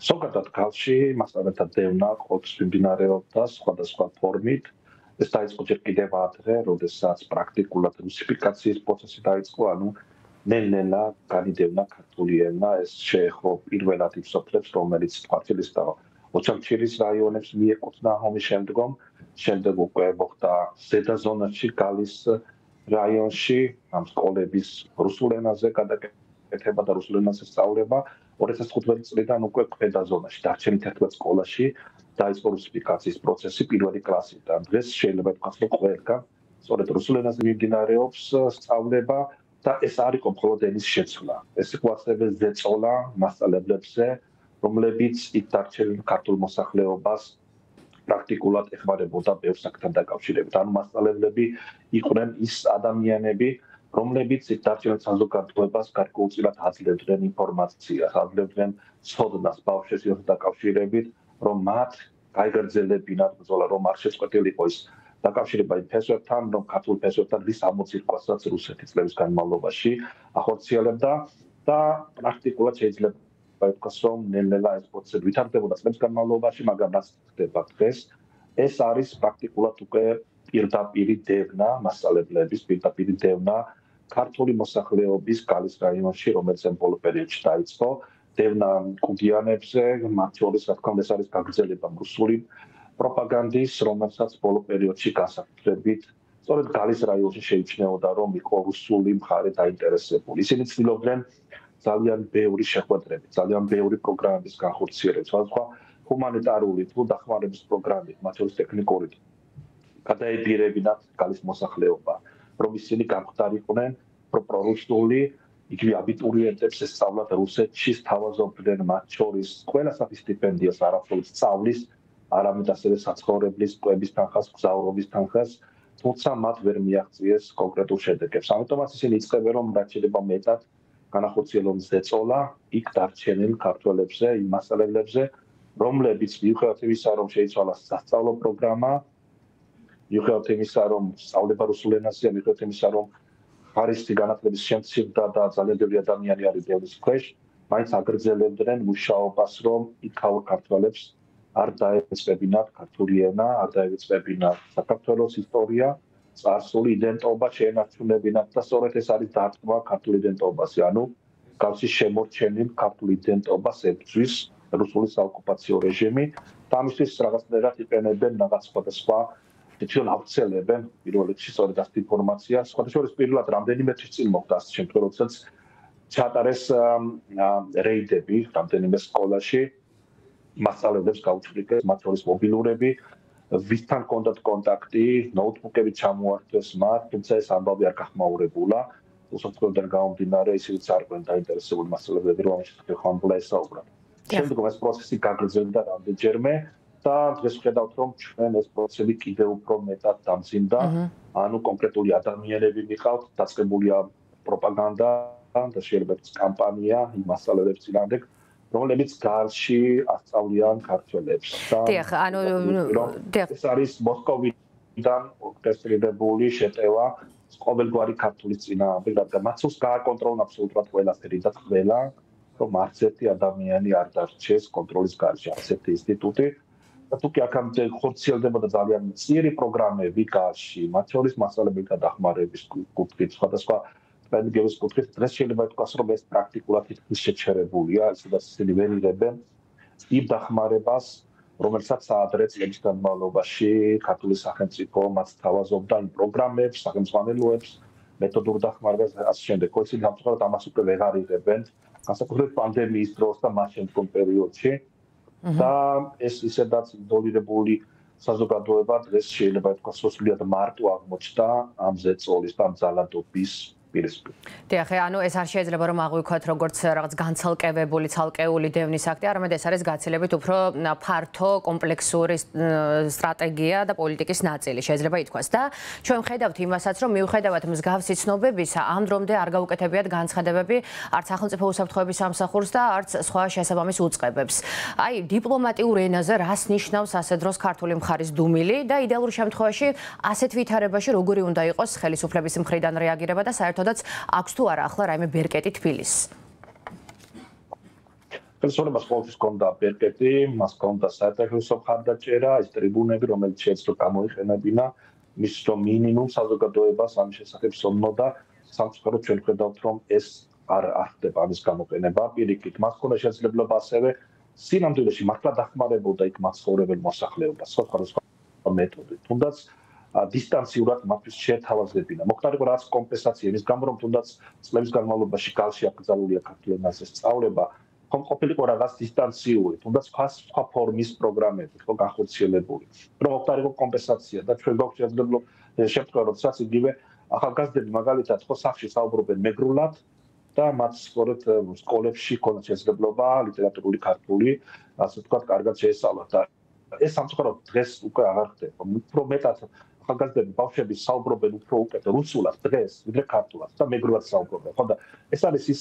ზოგადად ქალში მასწავლებელთა დევნა ყოველთვის მიმდინარეობდა სხვადასხვა ფორმით. ეს დაიწყო ჯერ კიდევ ადრე, როდესაც პრაქტიკულად რუსიფიკაციის პროცესი დაიწყო, ანუ ნელ-ნელა განიდევნა ქართული ენა, ეს შეეხო პირველად იმ სოფლებს, რომელიც ქართლის და ოჩამჩირის რაიონებს მიეკუთვნა ომის შემდეგ უკვე მოხდა ზედა ზონაში გალის რაიონში ამ სკოლების რუსულ ენაზე გადაკეთება და რუსულ ენაზე სწავლება 2015 წლიდან უკვე ქვედა ზონაში დარჩენილ 11 სკოლაში დაიწყო რუსიფიკაციის პროცესი პირველი კლასიდან. დღეს შეიძლება ვთქვათ, რომ ყველგან სწორედ რუსულ ენაზე მიმდინარეობს სწავლება და ეს არ იყო მხოლოდ ენის შეცვლა. ეს იყო ასევე ზეწოლა მასწავლებლებზე, რომლებიც იქ დარჩენილ ქართულ მოსახლეობას პრაქტიკულად ეხმარებოდა ბევრ საკითხთან დაკავშირებით. ანუ მასწავლებლები იყვნენ ის ადამიანები, რომლებიც იქ დარჩენილ საზოგადოებას გარკვეულწილად აძლევდნენ ინფორმაციას, აძლევდნენ ცოდნას ბავშვებთან დაკავშირებით, რომ მათ გაიგრძელებინათ ბრძოლა, რომ არ შეწყვეტილიყო ის დაკავშირება იმ ფესვებთან, რომ ქართულ ფესვებთან რის ამოწირკვასაც რუსეთი წლების განმავლობაში ახორციელებდა და პრაქტიკულად შეიძლება ითქვას, რომ ნელ-ნელა ეს პროცესი ვითარდებოდა წლების განმავლობაში, მაგრამ რაც ხდება დღეს, ეს არის პრაქტიკულად უკვე პირდაპირი დევნა მასწავლებლების, პირდაპირი დევნა ქართული მოსახლეობის გალის რაიონში, რომელიც ამ ბოლო პერიოდში დაიწყო, დევნა კუდიანებზე, მათ შორის, რა თქმა უნდა, ეს არის გაგრძელება რუსული პროპაგანდის, რომელსაც ბოლო პერიოდში განსაკუთრებით სწორედ გალის რაიონში შეიჩნეოდა, რომ იყო რუსული მხარე დაინტერესებული. ისინი ცდილობდნენ ძალიან ბევრი შეხვედრებით, ძალიან ბევრი პროგრამების განხორციელებით, სხვადასხვა ჰუმანიტარული თუ დახმარების პროგრამებით, მათ შორის ტექნიკური გადაებირებინათ გალის მოსახლეობა, რომ ისინი გამხდარიყვნენ პრორუსული, იგივე აბიტურიენტებს ესწავლათ რუსეთში, სთავაზობდნენ მათ შორის ყველა სახის სტიპენდიას, არამხოლოდ სწავლის, არამედ ასევე საცხოვრებლის, კვების თანხას, გზავრობის თანხას, თუმცა მათ ვერ მიაღწიეს კონკრეტულ შედეგებს. ამიტომაც ისინი იწყებენ, რომ რაც შეიძლება მეტად განახორციელონ ზეწოლა იქ დარჩენილ ქართველებზე, იმ მასწავლებლებზე, რომლებიც მიუხედავად იმისა, რომ შეიცვალა სასწავლო პროგრამა, მიუხედავად იმისა, რომ სწავლება რუსულ ენაზე, მიუხედავად იმისა, რომ ხარისხი განათლების შემცირდა და ძალიან ბევრი ადამიანი არის დევნის ქვეშ, მაინც აგრძელებდნენ მუშაობას, რომ იქაურ ქართველებს არ დაეწებინათ ქართული ენა, არ დაეწებინათ საქართველოს ისტორია, წარსული იდენტობა შეენარჩუნებინათ და სწორედ ეს არის დარტყმა ქართული იდენტობაზე, ანუ გავსი შემორჩენილ ქართულ იდენტობას ებრძვის რუსული საოკუპაციო რეჟიმი და ამისთვის რაღაცნაირად იყენებენ რაღაც სხვადასხვა თვითონ ავრცელებენ პირველ რიგში სწორედ ასეთ ინფორმაციას. სხვადასხვა პირველად რამდენიმე თვის წინ მოხდა ასეთ შემთხვევაში, როდესაც ჩატარეს რეიდები რამდენიმე სკოლაში, მასწავლებლებს გაუჩნდათ მათ შორის მობილურები, ვისთან ჰქონდათ კონტაქტი, ნოუთბუქები ჩამოართვეს მათ, თუმცა ეს ამბავი არ გახმაურებულა. უსაფრთხოებიდან გამომდინარე, ისიც არ იყვნენ დაინტერესებული მასწავლებლები, რომ ამ შესახებ ხმაურებულა ესაუბრათ. შემდგომ ეს პროცესი გაგრძელდა რამდენჯერმე და დღეს ვხედავთ, რომ ჩვენ ეს პროცესი კიდევ უფრო მეტად დამძიმდა, ანუ კონკრეტული ადამიანები მიყავთ, დაწყებულია პროპაგანდა და შეიძლება ითქვას კამპანია იმ მასწავლებლებს წინააღმდეგ, რომლებიც გარში ასწავლიან ქართველებს. დიახ, ანუ ეს არის მოსკოვიდან ორკესტრირებული შეტევა ყოველგვარი ქართულის წინააღმდეგ, რადგან მათ სულს გააკონტროლონ აბსოლუტურად ყველაფერი და ყველა, რომ არც ერთი ადამიანი არ დარჩეს კონტროლის გარშე, არც ერთი ინსტიტუტი. და თუ კი აქამდე ხორციელდებოდა ძალიან მწირი პროგრამები გარში, მათ შორის მასწავლებელთა დახმარების კუთხით, სხვადასხვა პედაგოგების კუთხით, დღეს შეიძლება ითქვას, რომ ეს პრაქტიკულად თითქმის შეჩერებულია, ისედაც ისინი ვერ იღებენ იმ დახმარებას, რომელსაც ადრე წლების განმავლობაში ქართული სახელმწიფო მათ თავაზობდა იმ პროგრამებს, სახელმწიფოებს, მეთოდურ დახმარებას და ასე შემდეგ. ისინი ამწუხარად ამას უკვე ვეღარ იღებენ, განსაკუთრებით პანდემიის დროს და მას შემდგომ პერიოდში. და ეს ისედაც იზოლირებული საზოგადოება დღეს შეიძლება ითქვას, რომ სრულიად მარტო აღმოჩნდა ამ ზეწოლის და ამ ძალადობის პირისპირ. დიახ, ანუ ეს არ შეიძლება რომ აღვიქვათ როგორც რაღაც განცალკევებული, ცალკეული დევნის აქტი, არამედ ეს არის გაცილებით უფრო ფართო, კომპლექსური სტრატეგია და პოლიტიკის ნაწილი, შეიძლება ითქვას. და ჩვენ ვხედავთ იმასაც, რომ მიუხედავად მსგავსი ცნობებისა, ამ დრომდე არ გაუკეთებიათ განცხადებები არც სახელმწიფო უსაფრთხოების სამსახურს და არც სხვა შესაბამის უწყებებს. აი, დიპლომატიურ ენაზე რას ნიშნავს ასე დროს ქართული მხარის დუმილი და იდეალურ შემთხვევაში ასეთ ვითარებაში როგორი უნდა იყოს ხელისუფლების მხრიდან რეაგირება და საერთოდ აქვს თუ არა ახლა რაიმე ბერკეტი თბილისს? ხელისუფლებას ყოველთვის ჰქონდა ბერკეტი, მას ჰქონდა საერთაშორისო მხარდაჭერა, ის ტრიბუნები, რომელიც შეეძლო გამოიყენებინა მის მინიმუმ საზოგადოებას ამის შესახებ სომნოდა, სამწუხაროდ ჩვენ ვხედავთ, რომ ეს არ ხდება ამის გამოყენება. პირიქით, მას ჰქონდა შესაძლებლობა ასევე სინამდვილეში მართლა დახმარებოდა იქ მაცხოვრებელ მოსახლეობას, სხვადასხვა მეთოდით. თუნდაც დისტანციურად მათთვის შეთავაზებინა. მოხდა იყო რაც კომპენსაცია იმის გამო, რომ თუნდაც წლების განმავლობაში გალში აკრძალულია ქართულ ენაზე სწავლება, ხომ ყოფილიყო რაღაც დისტანციური, თუნდაც სხვა ფორმის პროგრამები ხო განხორციელებული. რომ მოხდა იყო კომპენსაცია და ჩვენ გვაქვს შესაძლებლობა შემთხვევა, როდესაც იგივე ახალგაზრდები მაგალითად ხო სახლში საუბრობენ მეგრულად და მათ სწორედ სკოლებში ქონდათ შესაძლებლობა ლიტერატურული ქართული, ასე ვთქვათ, კარგად შეესწავლათ და ეს სამწუხაროდ დღეს უკვე აღარ ხდება. უფრო მეტად ახალგაზრდები ბავშვები საუბრობენ უფრო უკეთ რუსულად დღეს, ვიდრე ქართულად და მეგრულად საუბრობენ. ხო და ეს არის ის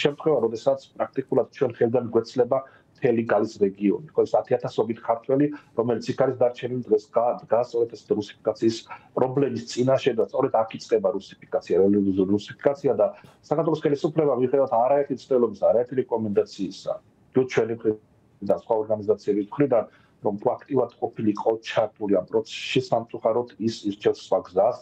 შემთხვევა, როდესაც პრაქტიკულად ჩვენ ხელიდან გვეცლება მთელი გალის რეგიონი. ხო ეს 10,000-ობით ქართველი, რომელიც იქ არის დარჩენილი დღეს დგას სწორედ ეს რუსიფიკაციის პრობლემის წინაშე და სწორედ აქ იწყება რუსიფიკაცია, რელიგიური რუსიფიკაცია და საქართველოს ხელისუფლება მიუხედავად არაერთი ცდილობის, არაერთი რეკომენდაციისა, თუ ჩვენი და სხვა ორგანიზაციების მხრიდან რომ აქტიურად ყოფილიყო ჩართული ამ პროცესში, სამწუხაროდ ის ირჩევს სხვა გზას,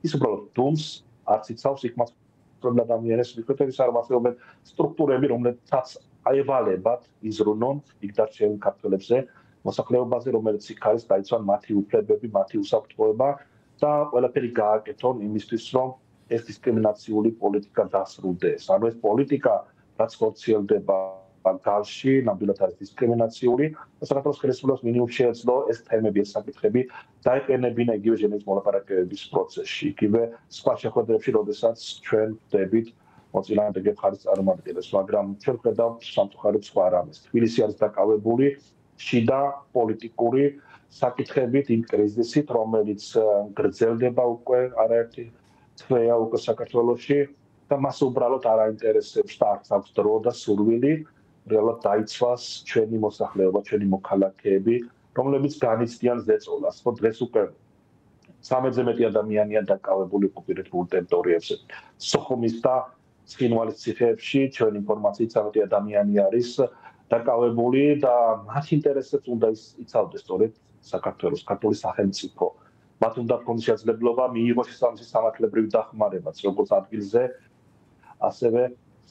ის უბრალოდ დუმს არც იცავს იქ მასწავლებლად ადამიანებს მიხვედრების არ მასწავლებენ სტრუქტურები, რომლებსაც აევალებათ იზრუნონ იქ დარჩენილ ქართველებზე, მოსახლეობაზე, რომელიც იქ არის, დაიცვან მათი უფლებები, მათი უსაფრთხოება და ყველაფერი გააკეთონ იმისთვის, რომ ეს დისკრიმინაციული პოლიტიკა დასრულდეს. ანუ ეს პოლიტიკა, რაც ხორციელდება გალში, ნამდვილად არის დისკრიმინაციული და საქართველოს ხელისუფლებას მინიმუმ შეეძლო ეს თემები, ეს საკითხები დაეყენებინა იგივე ჟენევის მოლაპარაკებების პროცესში, იგივე სხვა შეხვედრებში, როდესაც ჩვენ ვხვდებით მოწინააღმდეგე მხარის წარმომადგენლებს, მაგრამ ჩვენ ვხედავთ სამწუხაროდ სხვა რამეს. თბილისი არის დაკავებული შიდა პოლიტიკური საკითხებით, იმ კრიზისით, რომელიც გრძელდება უკვე არაერთი თვეა უკვე საქართველოში და მას უბრალოდ არ აინტერესებს და არც აქვს დრო და სურვილი რეალურად დაიცვას ჩვენი მოსახლეობა, ჩვენი მოქალაქეები, რომლებიც განიცდიან ზეწოლას. ხო დღეს უკვე 13-ზე მეტი ადამიანია დაკავებული ოკუპირებულ ტერიტორიებზე. სოხუმის და ცხინვალის ციხეებში ჩვენ ინფორმაციით 13 ადამიანი არის დაკავებული და მათ ინტერესებს უნდა იცავდეს სწორედ საქართველოს ქართული სახელმწიფო. მათ უნდა ქონდეს შესაძლებლობა მიიღოს შესაბამისი სამართლებრივი დახმარებაც, როგორც ადგილზე, ასევე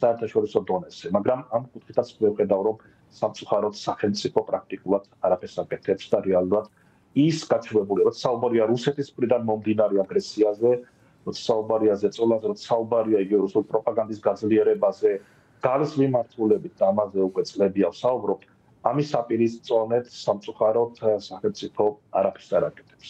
საერთაშორისო დონეზე. მაგრამ ამ კუთხითაც ვხედავ, რომ სამწუხაროდ სახელმწიფო პრაქტიკულად არაფერს აკეთებს და რეალურად ის გაჩვენებული, რომ საუბარია რუსეთის მხრიდან მომდინარე აგრესიაზე, რომ საუბარია ზეწოლაზე, რომ საუბარია იგივე რუსულ პროპაგანდის გაძლიერებაზე, გალის მიმართულებით და ამაზე უკვე წლებია ვსაუბრობთ. ამის საპირისწონედ სამწუხაროდ სახელმწიფო არაფერს არ აკეთებს.